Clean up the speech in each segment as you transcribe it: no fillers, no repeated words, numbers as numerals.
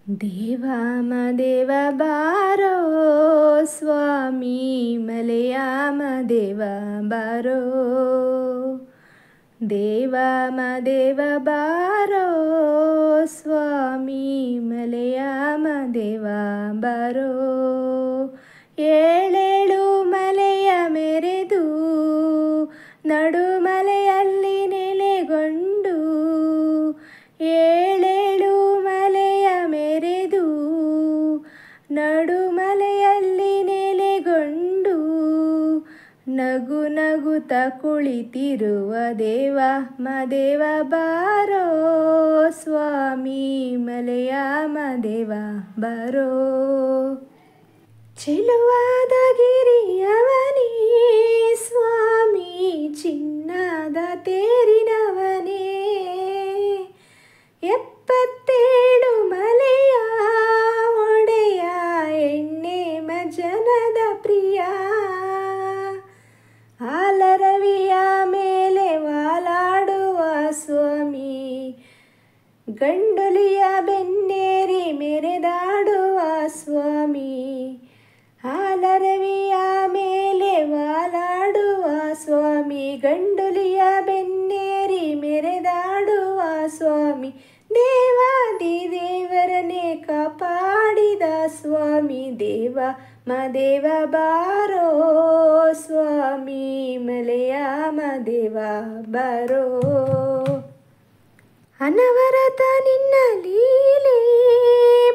ದೇವ ಮದೇವ ಬಾರೋ ಸ್ವಾಮಿ ಮಲೆಯ ಮದೇವ ಬಾರೋ. ದೇವ ಮದೇವ ಬಾರೋ ಸ್ವಾಮಿ ಮಲೆಯ ಮದೇವ ಬಾರೋ. ಏಳೇಳು ಮಲೆಯ ಮೆರೆದು ನಡುಮಲೆಯಲ್ಲಿ ನೆಲೆಗೊಂಡು, ಏಳೇಳು ಮಲೆಯ ಮೆರೆದು ನಡುಮಲೆಯಲ್ಲಿ ನೆಲೆಗೊಂಡು, ನಗು ನಗುತ್ತ ಕುಳಿತಿರುವ ದೇವ ಮದೇವ ಬಾರೋ ಸ್ವಾಮಿ ಮಲೆಯ ಮದೇವ ಬಾರೋ. ಚೆಲುವಾದ ಗಿರಿಯವನೇ ಸ್ವಾಮಿ ಚಿನ್ನದ ತೇರಿನವನೇ, 77 ಮಲೆಯ ಒಡೆಯ ಎಣ್ಣೆ ಮಜ್ಜನದ ಪ್ರಿಯ. ಹಾಲರವಿಯ ಮೇಲೆ ವಾಲಾಡುವ ಸ್ವಾಮಿ, ಗಂಡೊಲಿಯ ಬೆನ್ನೇರಿ ಮೆರೆದಾಡುವ ಸ್ವಾಮಿ. ಹಾಲರವಿಯ ಮೇಲೆ ವಾಲಾಡುವ ಸ್ವಾಮಿ, ಗಂಡೊಲಿಯ ಬೆನ್ನೇರಿ ಮೆರೆದಾಡುವ ಸ್ವಾಮಿ. ದೇವಾದಿ ದೇವರನ್ನೇ ಕಾಪಾಡಿದ ಸ್ವಾಮಿ, ದೇವ ಮದೇವ ಬಾರೋ ಸ್ವಾಮಿ ಮಲೆಯ ಮದೇವ ಬಾರೋ. ಅನವರತ ನಿನ್ನ ಲೀಲೆ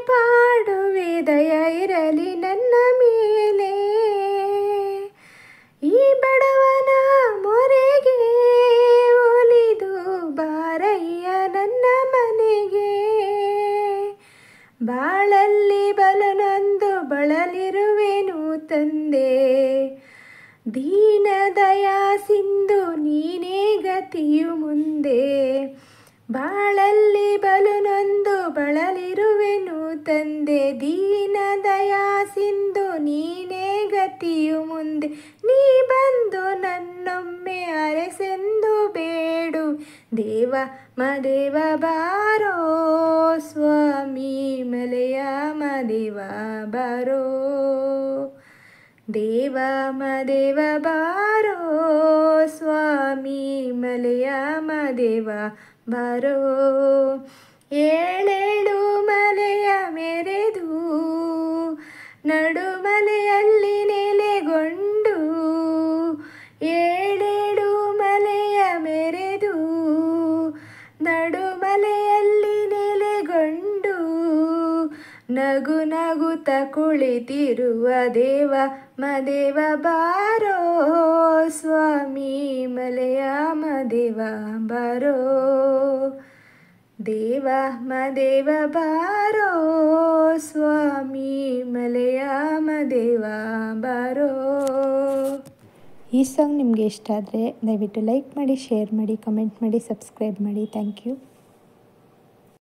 ಪಾಡುವೆ, ದಯ ಇರಲಿ ನನ್ನ ಮೇಲೆ. ಈ ಬಡವನ ಮೊರೆಗೆ ಒಲಿದು ಬಾರಯ್ಯ ನನ್ನ ಮನೆಗೆ. ಬಾಳಲ್ಲಿ ಬಲನೊಂದು ಬಳಲಿರುವೆನು ತಂದೆ, ದೀನ ದಯಾ ಸಿಂಧು ನೀನೇ ಗತಿಯು ಮುಂದೆ. ಬಾಳಲ್ಲಿ ಬಲುನೊಂದು ಬಳಲಿರುವೆನು ತಂದೆ, ದೀನ ದಯಾ ಸಿಂಧು ನೀನೇ ಗತಿಯು ಮುಂದೆ. ನೀ ಬಂದು ನನ್ನೊಮ್ಮೆ ಅರಸೆಂದು ಬೇಡು, ದೇವ ಮದೇವ ಬಾರೋ ಸ್ವಾಮಿ ಮಲೆಯ ಮದೇವ ಬಾರೋ. ದೇವ ಮದೇವ ಬಾರೋ ಸ್ವಾಮಿ ಮಲೆಯ ಮದೇವ ಬಾರೋ. ಏಳೇಳು ಮಲೆಯ ಮೆರೆದು ನಡುಮಲೆಯಲ್ಲಿ ನೆಲೆಗೊಂಡು, ಏಳೇಳು ಮಲೆಯ ಮೆರೆದು ನಡುಮಲೆಯಲ್ಲಿ ನೆಲೆಗೊಂಡು, ನಗು ನಗುತ್ತ ಕುಳಿತಿರುವ ದೇವ ಮದೇವ ಬಾರೋ ಸ್ವಾಮಿ ಮಲೆಯ ಮದೇವ ಬಾರೋ. ದೇವ ಮದೇವ ಬಾರೋ ಸ್ವಾಮಿ ಮಲೆಯ ಮದೇವ ಬಾರೋ. ಈ ಸಾಂಗ್ ನಿಮಗೆ ಇಷ್ಟ ಆದರೆ ದಯವಿಟ್ಟು ಲೈಕ್ ಮಾಡಿ, ಶೇರ್ ಮಾಡಿ, ಕಮೆಂಟ್ ಮಾಡಿ, ಸಬ್ಸ್ಕ್ರೈಬ್ ಮಾಡಿ. Thank you.